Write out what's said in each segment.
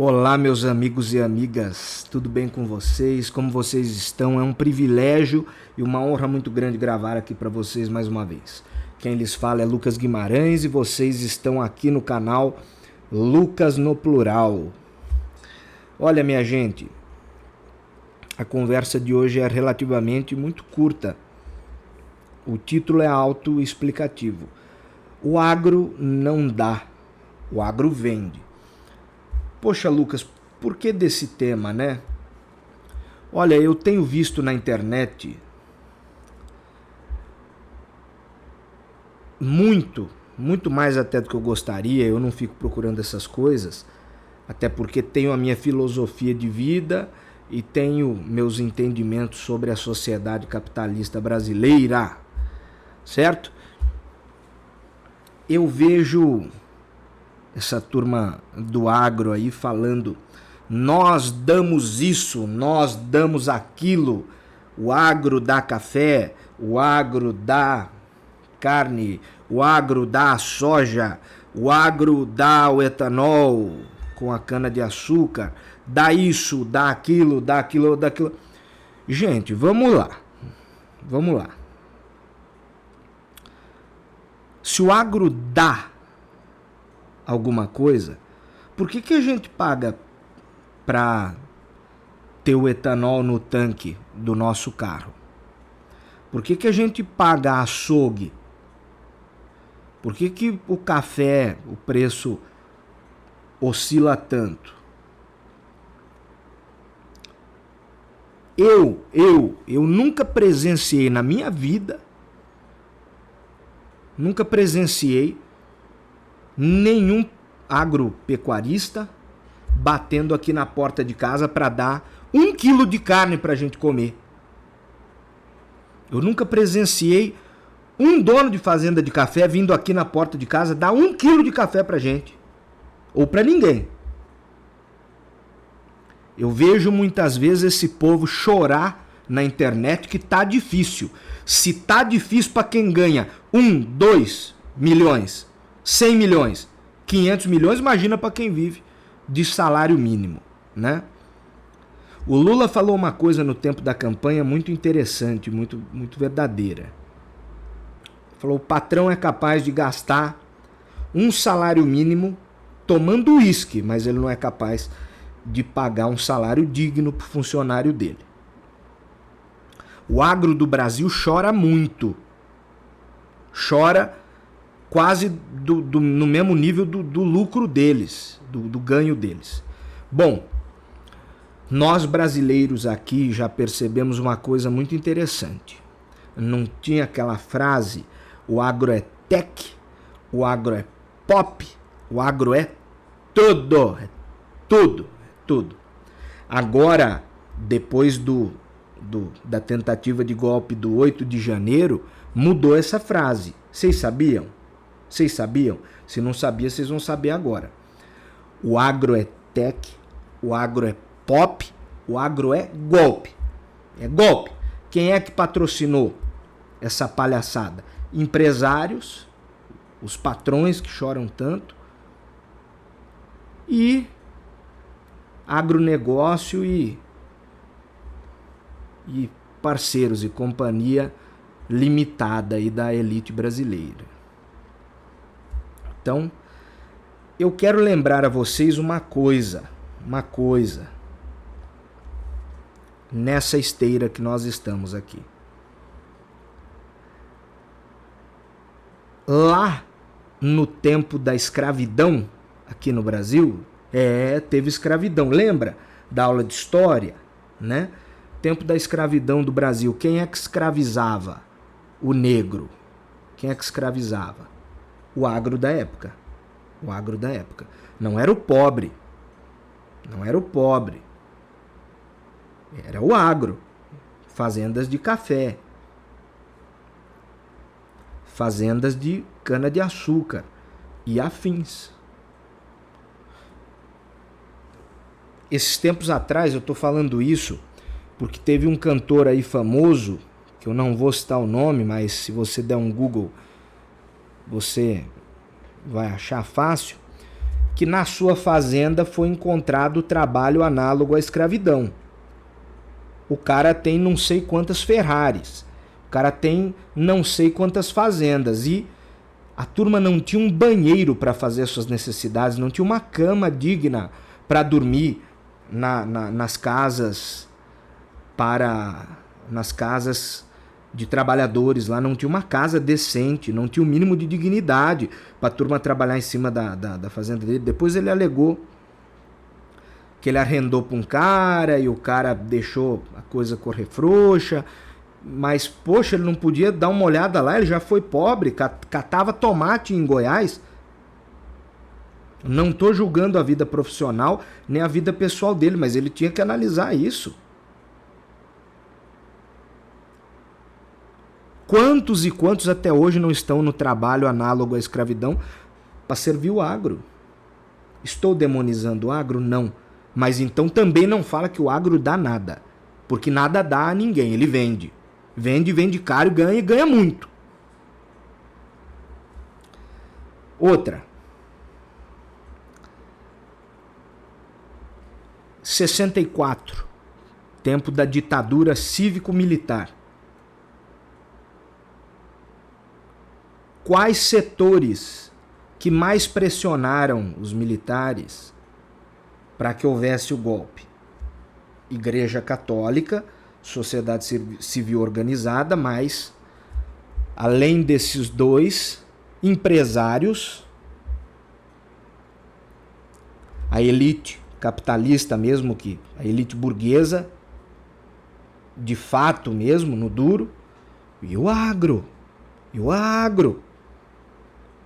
Olá, meus amigos e amigas, tudo bem com vocês? Como vocês estão? É um privilégio e uma honra muito grande gravar aqui para vocês mais uma vez. Quem lhes fala é Lucas Guimarães e vocês estão aqui no canal Lucas no Plural. Olha, minha gente, a conversa de hoje é relativamente muito curta. O título é autoexplicativo. O agro não dá, o agro vende. Poxa, Lucas, por que desse tema, né? Olha, eu tenho visto na internet muito mais até do que eu gostaria. Eu não fico procurando essas coisas, até porque tenho a minha filosofia de vida e tenho meus entendimentos sobre a sociedade capitalista brasileira, certo? Eu vejo essa turma do agro aí falando, nós damos isso, nós damos aquilo, o agro dá café, o agro dá carne, o agro dá soja, o agro dá o etanol com a cana de açúcar, dá isso, dá aquilo, dá aquilo, dá aquilo. Gente, vamos lá. Se o agro dá alguma coisa, por que a gente paga para ter o etanol no tanque do nosso carro? Por que a gente paga açougue? Por que o café, o preço oscila tanto? Eu nunca presenciei na minha vida, nenhum agropecuarista batendo aqui na porta de casa para dar 1 quilo de carne para a gente comer. Eu nunca presenciei um dono de fazenda de café vindo aqui na porta de casa dar 1 quilo de café para a gente. Ou para ninguém. Eu vejo muitas vezes esse povo chorar na internet que tá difícil. Se tá difícil para quem ganha 1, 2 milhões, 100 milhões, 500 milhões, imagina para quem vive de salário mínimo, né? O Lula falou uma coisa no tempo da campanha muito interessante, muito verdadeira. Falou, o patrão é capaz de gastar um salário mínimo tomando uísque, mas ele não é capaz de pagar um salário digno para o funcionário dele. O agro do Brasil chora muito. Chora quase no mesmo nível do lucro deles, do ganho deles. Bom, nós brasileiros aqui já percebemos uma coisa muito interessante. Não tinha aquela frase, o agro é tech, o agro é pop, o agro é tudo, tudo. Agora, depois da tentativa de golpe do 8 de janeiro, mudou essa frase. Vocês sabiam? Se não sabia, vocês vão saber agora. O agro é tech, o agro é pop, o agro é golpe. É golpe. Quem é que patrocinou essa palhaçada? Empresários, os patrões que choram tanto, e agronegócio e parceiros e companhia limitada aí da elite brasileira. Então, eu quero lembrar a vocês uma coisa, nessa esteira que nós estamos aqui. Lá no tempo da escravidão, aqui no Brasil, teve escravidão. Lembra da aula de história, né? Tempo da escravidão do Brasil. Quem é que escravizava o negro? Quem é que escravizava? O agro da época. Não era o pobre. Era o agro. Fazendas de café. Fazendas de cana-de-açúcar e afins. Esses tempos atrás, eu tô falando isso porque teve um cantor aí famoso, que eu não vou citar o nome, mas se você der um Google, você vai achar fácil, que na sua fazenda foi encontrado trabalho análogo à escravidão. O cara tem não sei quantas Ferraris, o cara tem não sei quantas fazendas e a turma não tinha um banheiro para fazer suas necessidades, não tinha uma cama digna para dormir nas casas nas casas de trabalhadores lá, não tinha uma casa decente, não tinha o mínimo de dignidade para a turma trabalhar em cima da fazenda dele. Depois ele alegou que ele arrendou para um cara e o cara deixou a coisa correr frouxa, mas poxa, ele não podia dar uma olhada lá, ele já foi pobre, catava tomate em Goiás. Não estou julgando a vida profissional nem a vida pessoal dele, mas ele tinha que analisar isso. Quantos e quantos até hoje não estão no trabalho análogo à escravidão para servir o agro? Estou demonizando o agro? Não. Mas então também não fala que o agro dá nada. Porque nada dá a ninguém, ele vende. Vende caro e ganha muito. Outra. 64. Tempo da ditadura cívico-militar. Quais setores que mais pressionaram os militares para que houvesse o golpe? Igreja Católica, sociedade civil organizada, mas, além desses dois, empresários, a elite capitalista mesmo, a elite burguesa, de fato mesmo, no duro, e o agro.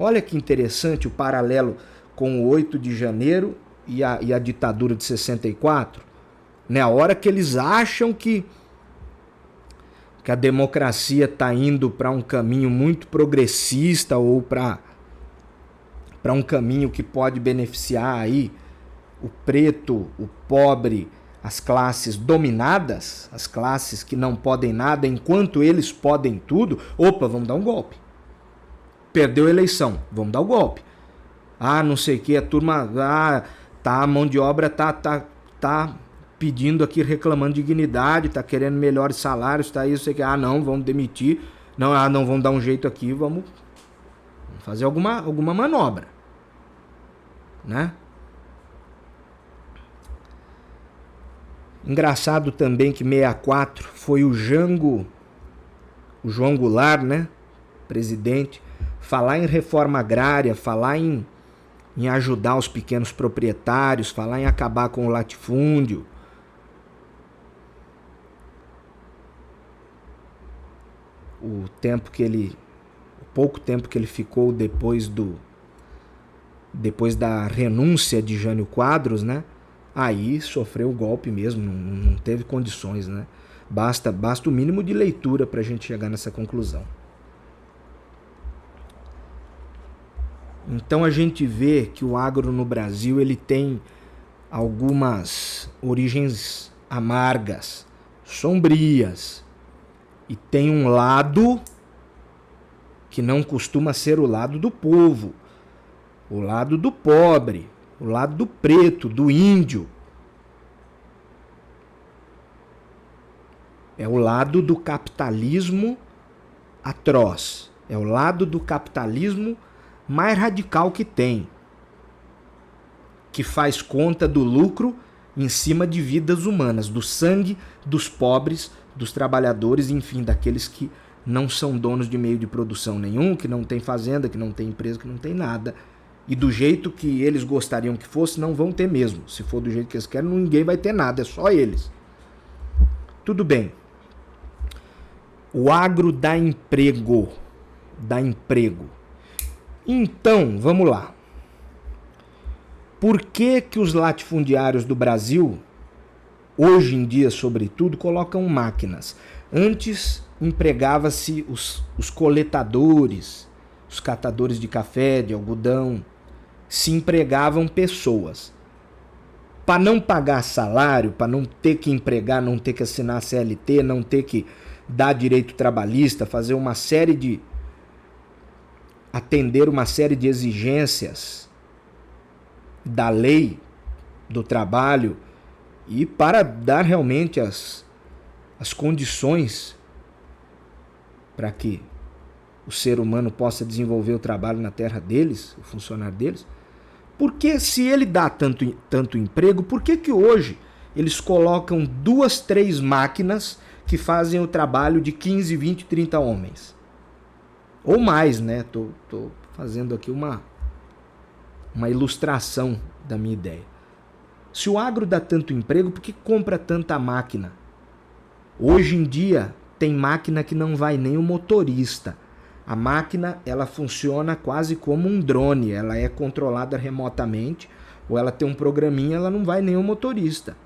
Olha que interessante o paralelo com o 8 de janeiro e a ditadura de 64. Né? A hora que eles acham que a democracia está indo para um caminho muito progressista ou para um caminho que pode beneficiar aí o preto, o pobre, as classes dominadas, as classes que não podem nada enquanto eles podem tudo, opa, vamos dar um golpe. Perdeu a eleição, vamos dar o golpe. Ah, não sei o que, a turma, a mão de obra tá pedindo aqui, reclamando de dignidade, tá querendo melhores salários, tá isso, sei que, não, vamos demitir, não, vamos dar um jeito aqui, vamos fazer alguma manobra, né? Engraçado também que 64 foi o João Goulart, né, presidente, falar em reforma agrária, falar em ajudar os pequenos proprietários, falar em acabar com o latifúndio. O pouco tempo que ele ficou depois da renúncia de Jânio Quadros, né? Aí sofreu o golpe mesmo, não teve condições, né? Basta o mínimo de leitura para a gente chegar nessa conclusão. Então a gente vê que o agro no Brasil ele tem algumas origens amargas, sombrias, e tem um lado que não costuma ser o lado do povo, o lado do pobre, o lado do preto, do índio. É o lado do capitalismo atroz, é o lado do capitalismo mais radical que tem, que faz conta do lucro em cima de vidas humanas, do sangue dos pobres, dos trabalhadores, enfim, daqueles que não são donos de meio de produção nenhum, que não tem fazenda, que não tem empresa, que não tem nada. E do jeito que eles gostariam que fosse, não vão ter mesmo. Se for do jeito que eles querem, ninguém vai ter nada, é só eles. Tudo bem. O agro dá emprego. Então, vamos lá. Por que os latifundiários do Brasil, hoje em dia, sobretudo, colocam máquinas? Antes empregava-se os coletadores, os catadores de café, de algodão, se empregavam pessoas. Para não pagar salário, para não ter que empregar, não ter que assinar CLT, não ter que dar direito trabalhista, fazer atender uma série de exigências da lei do trabalho e para dar realmente as condições para que o ser humano possa desenvolver o trabalho na terra deles, o funcionário deles. Porque se ele dá tanto emprego, por que hoje eles colocam 2, 3 máquinas que fazem o trabalho de 15, 20, 30 homens? Ou mais, né? Tô fazendo aqui uma ilustração da minha ideia. Se o agro dá tanto emprego, por que compra tanta máquina? Hoje em dia tem máquina que não vai nem o motorista. A máquina, ela funciona quase como um drone, ela é controlada remotamente, ou ela tem um programinha, ela não vai nem o motorista.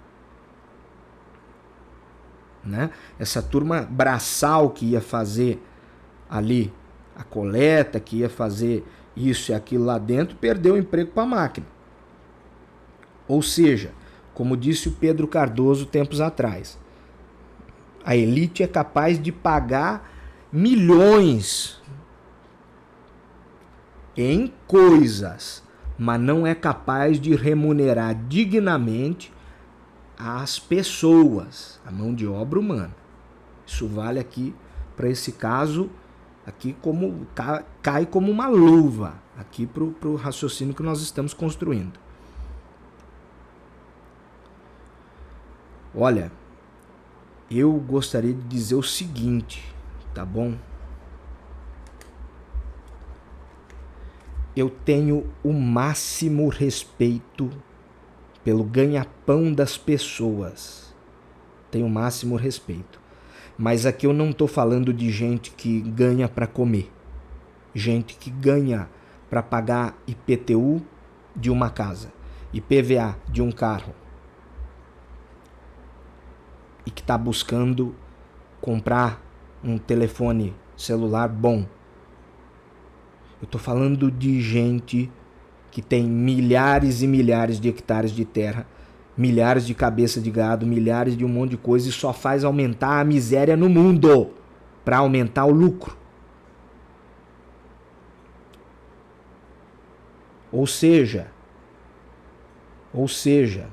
Né? Essa turma braçal que ia fazer ali a coleta, que ia fazer isso e aquilo lá dentro, perdeu o emprego para a máquina. Ou seja, como disse o Pedro Cardoso tempos atrás, a elite é capaz de pagar milhões em coisas, mas não é capaz de remunerar dignamente as pessoas, a mão de obra humana. Isso vale aqui para esse caso, aqui como cai como uma luva aqui para o raciocínio que nós estamos construindo. Olha, eu gostaria de dizer o seguinte, tá bom? Eu tenho o máximo respeito pelo ganha-pão das pessoas. Tenho o máximo respeito. Mas aqui eu não estou falando de gente que ganha para comer. Gente que ganha para pagar IPTU de uma casa, IPVA de um carro. E que está buscando comprar um telefone celular bom. Eu estou falando de gente que tem milhares e milhares de hectares de terra, milhares de cabeças de gado, milhares de um monte de coisa e só faz aumentar a miséria no mundo para aumentar o lucro. Ou seja,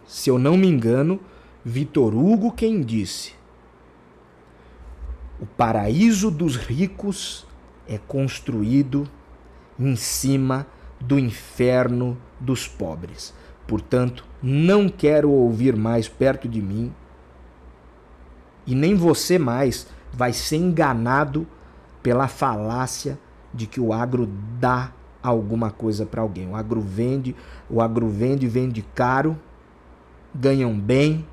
se eu não me engano, Vitor Hugo quem disse: o paraíso dos ricos é construído em cima do inferno dos pobres. Portanto, não quero ouvir mais perto de mim, e nem você mais vai ser enganado pela falácia de que o agro dá alguma coisa para alguém. O agro vende caro, ganham bem,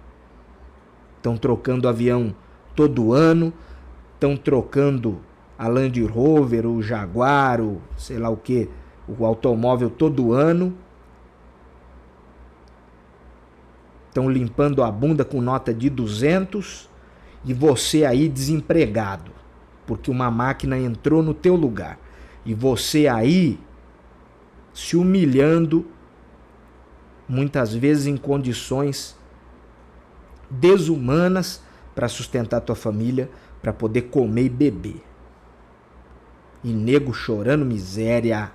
estão trocando avião todo ano, estão trocando a Land Rover, o Jaguar, o sei lá o que, o automóvel todo ano. Estão limpando a bunda com nota de 200 e você aí desempregado, porque uma máquina entrou no teu lugar. E você aí se humilhando, muitas vezes em condições desumanas para sustentar tua família, para poder comer e beber. E nego chorando miséria.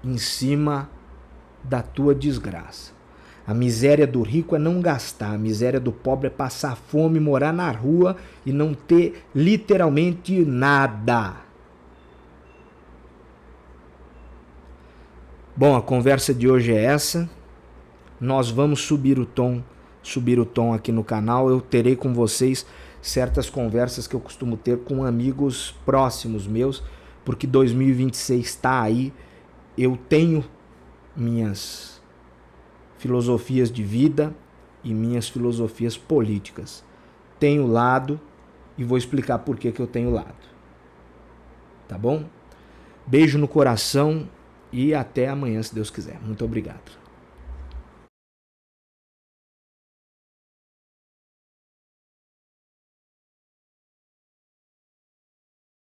Em cima da tua desgraça. A miséria do rico é não gastar, a miséria do pobre é passar fome, morar na rua e não ter literalmente nada. Bom, a conversa de hoje é essa. Nós vamos subir o tom aqui no canal. Eu terei com vocês certas conversas que eu costumo ter com amigos próximos meus, porque 2026 está aí. Eu tenho minhas filosofias de vida e minhas filosofias políticas. Tenho lado e vou explicar por que eu tenho lado. Tá bom? Beijo no coração e até amanhã, se Deus quiser. Muito obrigado.